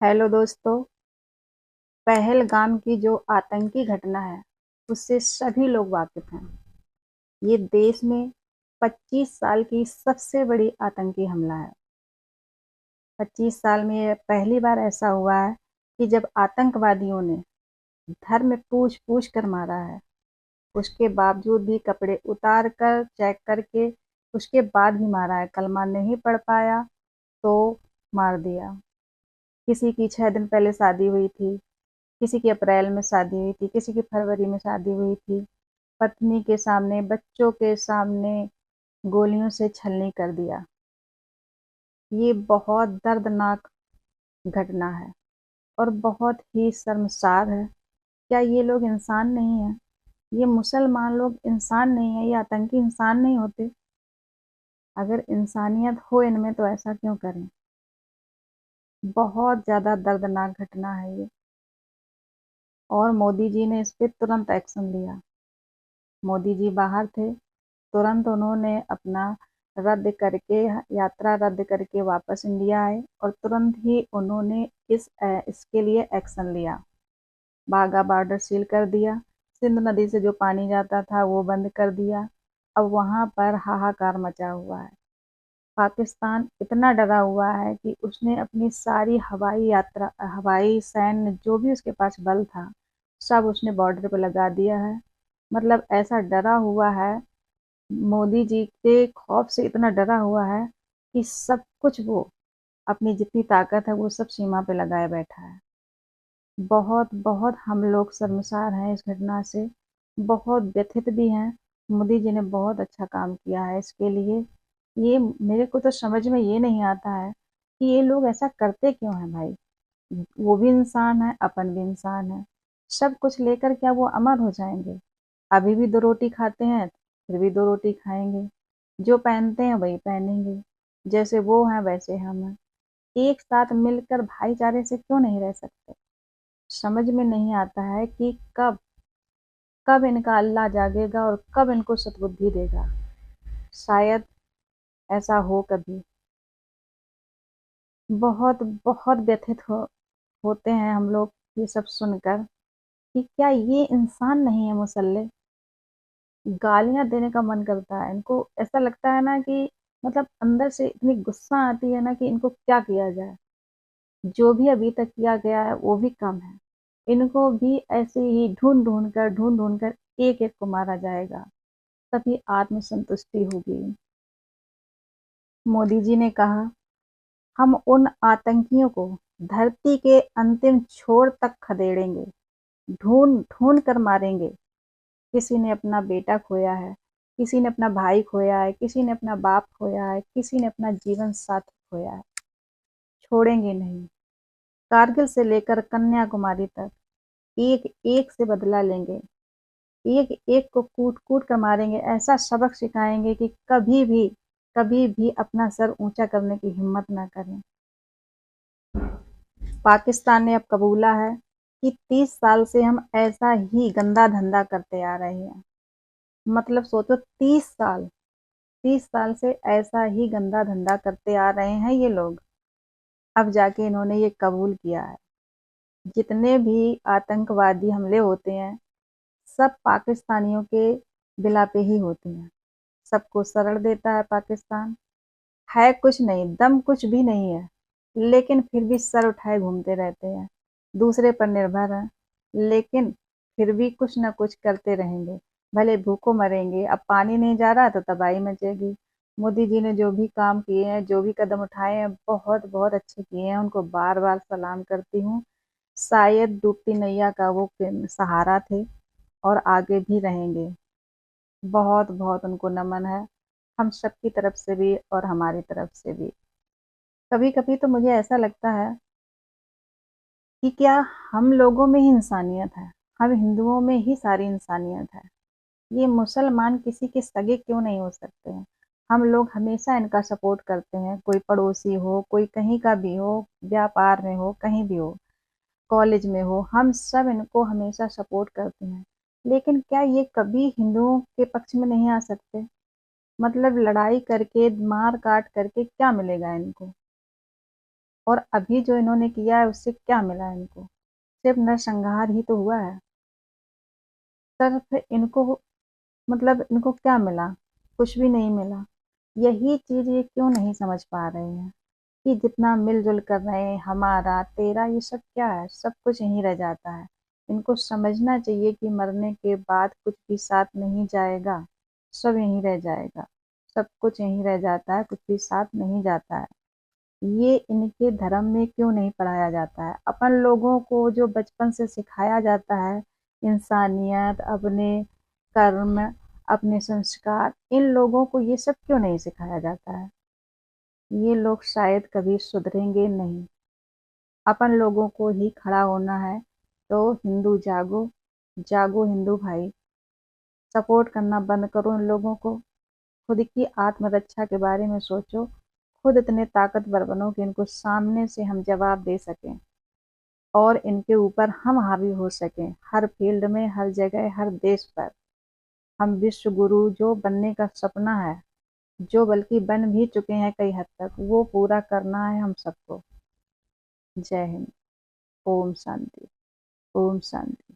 Hello दोस्तों। पहलगाम की जो आतंकी घटना है उससे सभी लोग वाकिफ हैं। ये देश में 25 साल की सबसे बड़ी आतंकी हमला है। 25 साल में ये पहली बार ऐसा हुआ है कि जब आतंकवादियों ने धर्म पूछ पूछ कर मारा है। उसके बावजूद भी कपड़े उतार कर चेक करके उसके बाद भी मारा है। कलमा नहीं पढ़ पाया तो मार दिया। किसी की 6 दिन पहले शादी हुई थी, किसी की अप्रैल में शादी हुई थी, किसी की फरवरी में शादी हुई थी। पत्नी के सामने, बच्चों के सामने गोलियों से छलनी कर दिया। ये बहुत दर्दनाक घटना है और बहुत ही शर्मसार है। क्या ये लोग इंसान नहीं हैं? ये मुसलमान लोग इंसान नहीं है? ये आतंकी इंसान नहीं होते? अगर इंसानियत हो इनमें तो ऐसा क्यों करें? बहुत ज़्यादा दर्दनाक घटना है ये। और मोदी जी ने इस पे तुरंत एक्शन लिया। मोदी जी बाहर थे, तुरंत उन्होंने अपना रद्द करके, यात्रा रद्द करके वापस इंडिया आए और तुरंत ही उन्होंने इसके लिए एक्शन लिया। बाघा बॉर्डर सील कर दिया। सिंध नदी से जो पानी जाता था वो बंद कर दिया। अब वहां पर हाहाकार मचा हुआ है। पाकिस्तान इतना डरा हुआ है कि उसने अपनी सारी हवाई सैन्य जो भी उसके पास बल था सब उसने बॉर्डर पे लगा दिया है। मतलब ऐसा डरा हुआ है, मोदी जी के खौफ से इतना डरा हुआ है कि सब कुछ वो अपनी जितनी ताकत है वो सब सीमा पे लगाए बैठा है। बहुत बहुत हम लोग शर्मसार हैं इस घटना से, बहुत व्यथित भी हैं। मोदी जी ने बहुत अच्छा काम किया है इसके लिए। ये मेरे को तो समझ में ये नहीं आता है कि ये लोग ऐसा करते क्यों हैं भाई। वो भी इंसान है, अपन भी इंसान है। सब कुछ लेकर क्या वो अमर हो जाएंगे? अभी भी दो रोटी खाते हैं, फिर भी दो रोटी खाएंगे। जो पहनते हैं वही पहनेंगे। जैसे वो हैं वैसे हम हैं। एक साथ मिलकर भाईचारे से क्यों नहीं रह सकते? समझ में नहीं आता है कि कब कब इनका अल्लाह जागेगा और कब इनको सद्बुद्धि देगा। शायद ऐसा हो कभी। बहुत बहुत व्यथित होते हैं हम लोग ये सब सुनकर कि क्या ये इंसान नहीं है मुसल्ले। गालियां देने का मन करता है इनको। ऐसा लगता है ना कि मतलब अंदर से इतनी गुस्सा आती है ना कि इनको क्या किया जाए। जो भी अभी तक किया गया है वो भी कम है। इनको भी ऐसे ही ढूंढ ढूंढ कर एक एक को मारा जाएगा, तभी आत्मसंतुष्टि होगी। मोदी जी ने कहा, हम उन आतंकियों को धरती के अंतिम छोर तक खदेड़ेंगे, ढूंढ ढूंढ कर मारेंगे। किसी ने अपना बेटा खोया है, किसी ने अपना भाई खोया है, किसी ने अपना बाप खोया है, किसी ने अपना जीवन साथी खोया है। छोड़ेंगे नहीं। कारगिल से लेकर कन्याकुमारी तक एक एक से बदला लेंगे। एक एक को कूट कूट कर मारेंगे। ऐसा सबक सिखाएंगे कि कभी भी अपना सर ऊंचा करने की हिम्मत ना करें। पाकिस्तान ने अब कबूला है कि 30 साल से हम ऐसा ही गंदा धंधा करते आ रहे हैं। मतलब सोचो, 30 साल, 30 साल से ऐसा ही गंदा धंधा करते आ रहे हैं ये लोग। अब जाके इन्होंने ये कबूल किया है। जितने भी आतंकवादी हमले होते हैं सब पाकिस्तानियों के बिला पे ही होते हैं। सबको शरण देता है पाकिस्तान। है कुछ नहीं, दम कुछ भी नहीं है, लेकिन फिर भी सर उठाए घूमते रहते हैं। दूसरे पर निर्भर हैं, लेकिन फिर भी कुछ ना कुछ करते रहेंगे। भले भूखों मरेंगे। अब पानी नहीं जा रहा तो तबाही मचेगी। मोदी जी ने जो भी काम किए हैं, जो भी कदम उठाए हैं, बहुत बहुत अच्छे किए हैं। उनको बार बार सलाम करती हूँ। शायद डूबती नैया का वो सहारा थे और आगे भी रहेंगे। बहुत बहुत उनको नमन है, हम सबकी तरफ से भी और हमारी तरफ से भी। कभी कभी तो मुझे ऐसा लगता है कि क्या हम लोगों में ही इंसानियत है, हम हिंदुओं में ही सारी इंसानियत है। ये मुसलमान किसी के सगे क्यों नहीं हो सकते हैं? हम लोग हमेशा इनका सपोर्ट करते हैं, कोई पड़ोसी हो, कोई कहीं का भी हो, व्यापार में हो, कहीं भी हो, कॉलेज में हो, हम सब इनको हमेशा सपोर्ट करते हैं। लेकिन क्या ये कभी हिंदुओं के पक्ष में नहीं आ सकते? मतलब लड़ाई करके, मार काट करके क्या मिलेगा इनको? और अभी जो इन्होंने किया है उससे क्या मिला है इनको? सिर्फ नरसंहार ही तो हुआ है। सिर्फ इनको मतलब इनको क्या मिला? कुछ भी नहीं मिला। यही चीज ये क्यों नहीं समझ पा रहे हैं कि जितना मिलजुल कर रहे हैं, हमारा तेरा, ये सब क्या है? सब कुछ यहीं रह जाता है। इनको समझना चाहिए कि मरने के बाद कुछ भी साथ नहीं जाएगा, सब यहीं रह जाएगा। सब कुछ यहीं रह जाता है, कुछ भी साथ नहीं जाता है। ये इनके धर्म में क्यों नहीं पढ़ाया जाता है? अपन लोगों को जो बचपन से सिखाया जाता है, इंसानियत, अपने कर्म, अपने संस्कार, इन लोगों को ये सब क्यों नहीं सिखाया जाता है? ये लोग शायद कभी सुधरेंगे नहीं। अपन लोगों को ही खड़ा होना है। तो हिंदू जागो, जागो हिंदू भाई। सपोर्ट करना बंद करो इन लोगों को। खुद की आत्मरक्षा के बारे में सोचो। खुद इतने ताकतवर बनो कि इनको सामने से हम जवाब दे सकें और इनके ऊपर हम हावी हो सकें, हर फील्ड में, हर जगह, हर देश पर। हम विश्व गुरु जो बनने का सपना है, जो बल्कि बन भी चुके हैं कई हद तक, वो पूरा करना है हम सबको। जय हिंद। ओम शांति। ओम शांति।